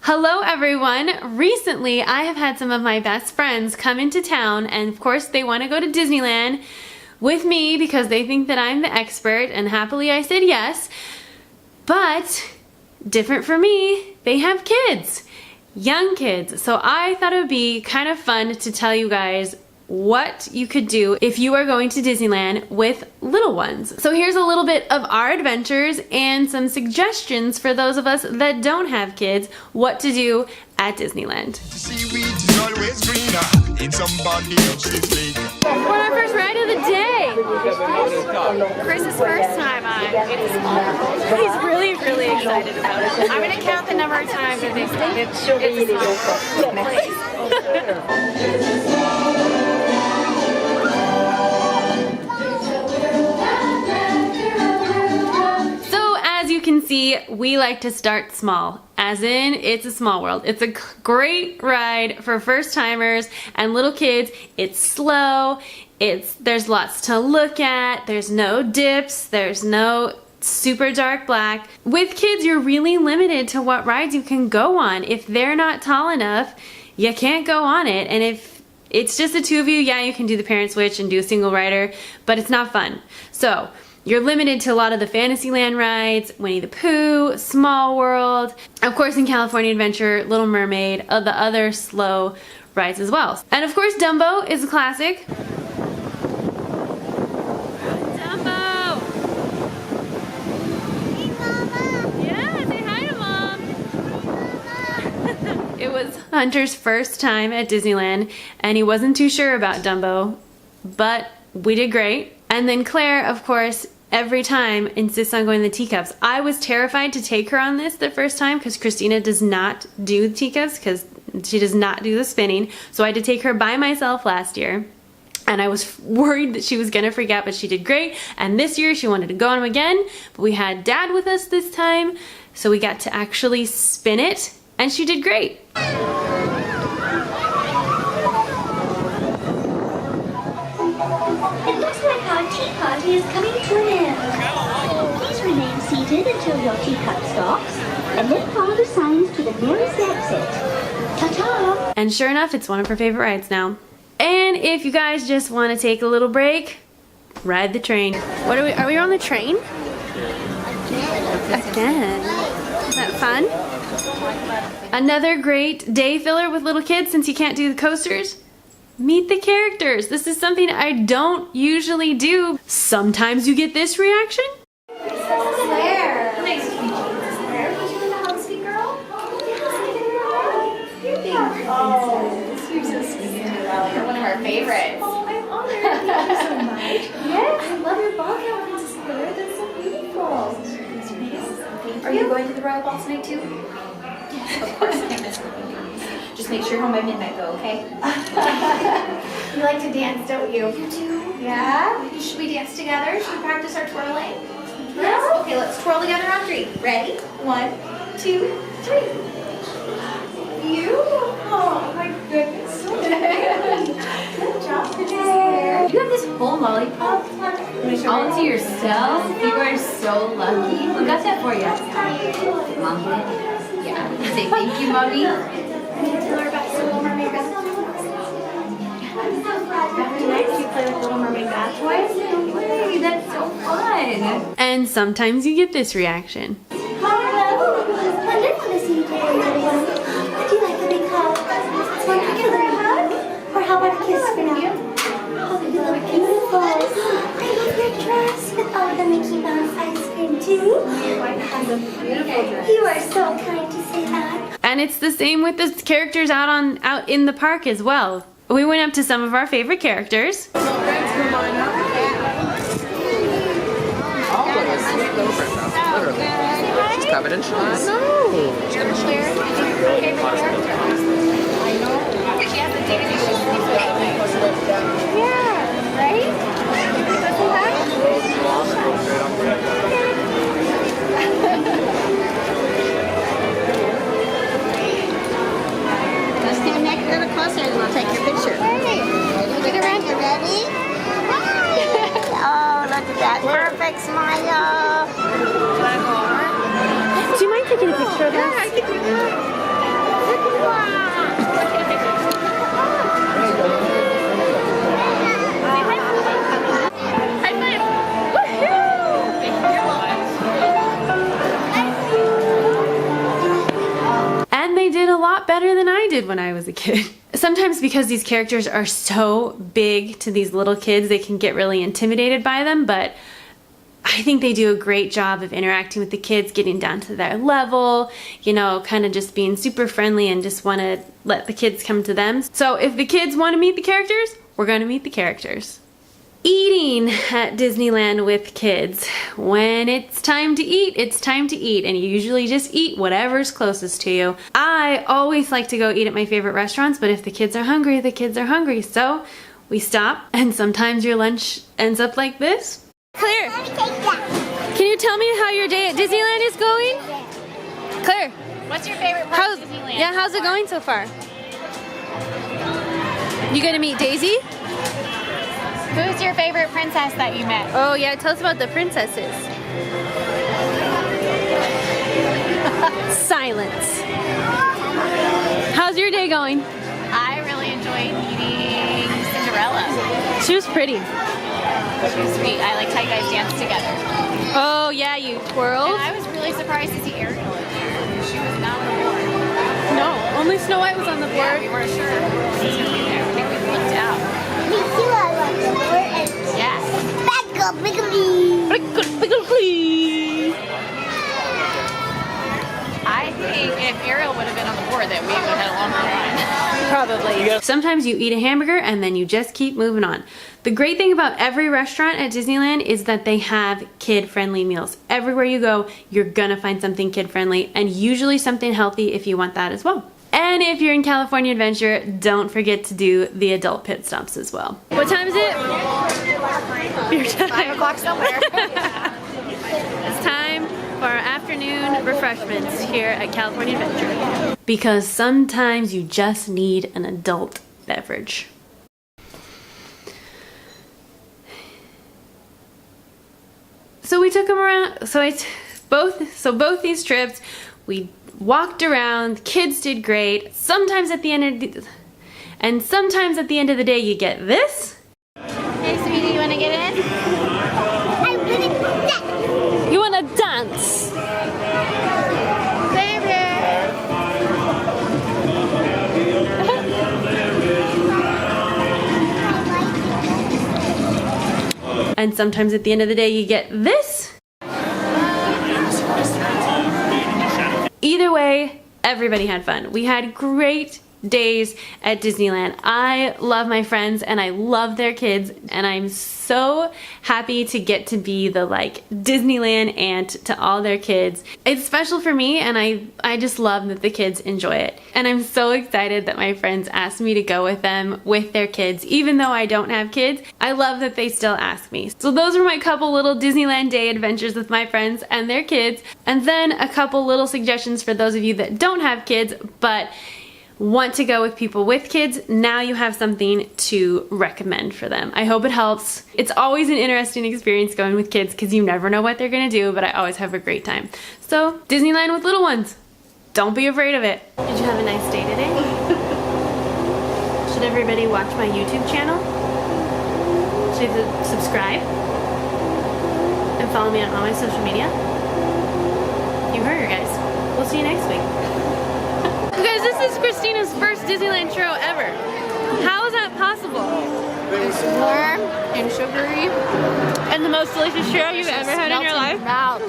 Hello everyone! Recently I have had some of my best friends come into town, and of course they want to go to Disneyland with me because they think that I'm the expert, and happily I said yes. But different for me, they have kids, young kids. So I thought it would be kind of fun to tell you guys what you could do if you are going to Disneyland with little ones. So here's a little bit of our adventures and some suggestions for those of us that don't have kids, what to do at Disneyland. We're on our first ride of the day. Chris's first time on it. He's really excited about it. I'm gonna count the number of times that they've stated See, we like to start small, as in it's a small world. It's a great ride for first timers and little kids. It's slow, there's lots to look at, there's no dips, there's no super dark black. With kids, you're really limited to what rides you can go on. If they're not tall enough, you can't go on it. And if it's just the two of you, yeah, you can do the parent switch and do a single rider, but it's not fun. So you're limited to a lot of the Fantasyland rides, Winnie the Pooh, Small World, of course in California Adventure, Little Mermaid, the other slow rides as well. And of course Dumbo is a classic. Dumbo! Hey Mama! Yeah, say hi to Mom! It was Hunter's first time at Disneyland and he wasn't too sure about Dumbo, but we did great. And then Claire, of course, every time insists on going to the teacups. I was terrified to take her on this the first time because Christina does not do the teacups because she does not do the spinning. So I had to take her by myself last year. And I was worried that she was gonna freak out, but she did great. And this year she wanted to go on them again, but we had Dad with us this time, so we got to actually spin it, and she did great. It looks like our tea party is coming to an end. Please remain seated until your teacup stops, and then follow the signs to the nearest exit. Ta-ta! And sure enough, it's one of her favorite rides now. And if you guys just want to take a little break, ride the train. What are we on the train? Again. Is that fun? Another great day filler with little kids since you can't do the coasters. Meet the characters. This is something I don't usually do. Sometimes you get this reaction. Claire. Nice to meet you. Claire, did you win the Hug Sweet Girl? Oh, you're so sweet. You're one of our favorites. Oh, I'm honored. Thank you so much. Yes, I love your ball gown, Princess Claire. That's so beautiful. Thank you. Are you going to the Royal Ball tonight too? Yes, of course. I can't miss it. Just make sure you're home by midnight though, okay? You like to dance, don't you? You do. Yeah? Should we dance together? Should we practice our twirling? Yes? Okay, let's twirl together on three. Ready? 1, 2, 3. Beautiful. Oh my goodness. So good job, Princess Claire. You have this whole lollipop all to yourself. You are so lucky. Who got that for you? Mom did? Yeah. Say thank you, Mommy. Tell her about your Little Mermaid bath toys. After tonight, you play with Little Mermaid bath toys? Yay, that's so fun. And sometimes you get this reaction. Hello! Wonderful to see you today, everyone. Would you like a big hug? One together hug? Or how about a kiss for now? Oh, you look beautiful. I love your dress with all the Mickey Mouse ice cream too. Your wife has a beautiful dress. You are so kind to say that. And it's the same with the characters out in the park as well. We went up to some of our favorite characters. She's covered in shine. Yeah, right? Let's stand next a little closer and we'll take your picture. Hey, look around. You ready? Oh, look at that perfect smile. Do you mind taking a picture of us? Yeah, I can do that. they did a lot better than I did when I was a kid. Sometimes because these characters are so big to these little kids, they can get really intimidated by them, but I think they do a great job of interacting with the kids, getting down to their level, you know, kind of just being super friendly and just want to let the kids come to them. So if the kids want to meet the characters, we're going to meet the characters. Eating at Disneyland with kids. When it's time to eat, it's time to eat, and you usually just eat whatever's closest to you. I always like to go eat at my favorite restaurants, but if the kids are hungry, the kids are hungry. So we stop, and sometimes your lunch ends up like this. Claire, can you tell me how your day at Disneyland is going? Claire, What's your favorite part of Disneyland? yeah, how's it going so far? You gonna meet Daisy? Who's your favorite princess that you met? Oh yeah, tell us about the princesses. Silence. How's your day going? I really enjoyed meeting Cinderella. She was pretty. She was sweet. I liked how you guys danced together. Oh yeah, you twirled? And I was really surprised to see Ariel in there. She was not on the board. No, only Snow White was on the Yeah, board. we weren't sure she was going to be there. I think we flipped out. Me too, I love the word. Yes. Back up, Biggleby. I think if Ariel would have been on the board, that we would have had a longer line. Probably. Sometimes you eat a hamburger and then you just keep moving on. The great thing about every restaurant at Disneyland is that they have kid-friendly meals. Everywhere you go, you're gonna find something kid-friendly, and usually something healthy if you want that as well. And if you're in California Adventure, don't forget to do the adult pit stops as well. What time is it? Your time. 5 o'clock somewhere. It's time for our afternoon refreshments here at California Adventure. Because sometimes you just need an adult beverage. So we took them around, both these trips, we walked around, kids did great. Sometimes at the end of the day you get this. Hey, sweetie, you want to get in? I really that. You wanna dance? And sometimes at the end of the day you get this. Either way, everybody had fun. We had great days at Disneyland. I love my friends and I love their kids, and I'm so happy to get to be the Disneyland aunt to all their kids. It's special for me, and I just love that the kids enjoy it. And I'm so excited that my friends asked me to go with them with their kids. Even though I don't have kids, I love that they still ask me. So those were my couple little Disneyland day adventures with my friends and their kids. And then a couple little suggestions for those of you that don't have kids but want to go with people with kids. Now you have something to recommend for them. I hope it helps. It's always an interesting experience going with kids because you never know what they're gonna do, but I always have a great time. So Disneyland with little ones. Don't be afraid of it. Did you have a nice day today? Should everybody watch my YouTube channel? Should they subscribe? And follow me on all my social media? You heard her, guys. We'll see you next week. You guys, this is Christina's first Disneyland churro ever. How is that possible? It's warm and sugary. And the most delicious churro you've ever had in your life? Mouth.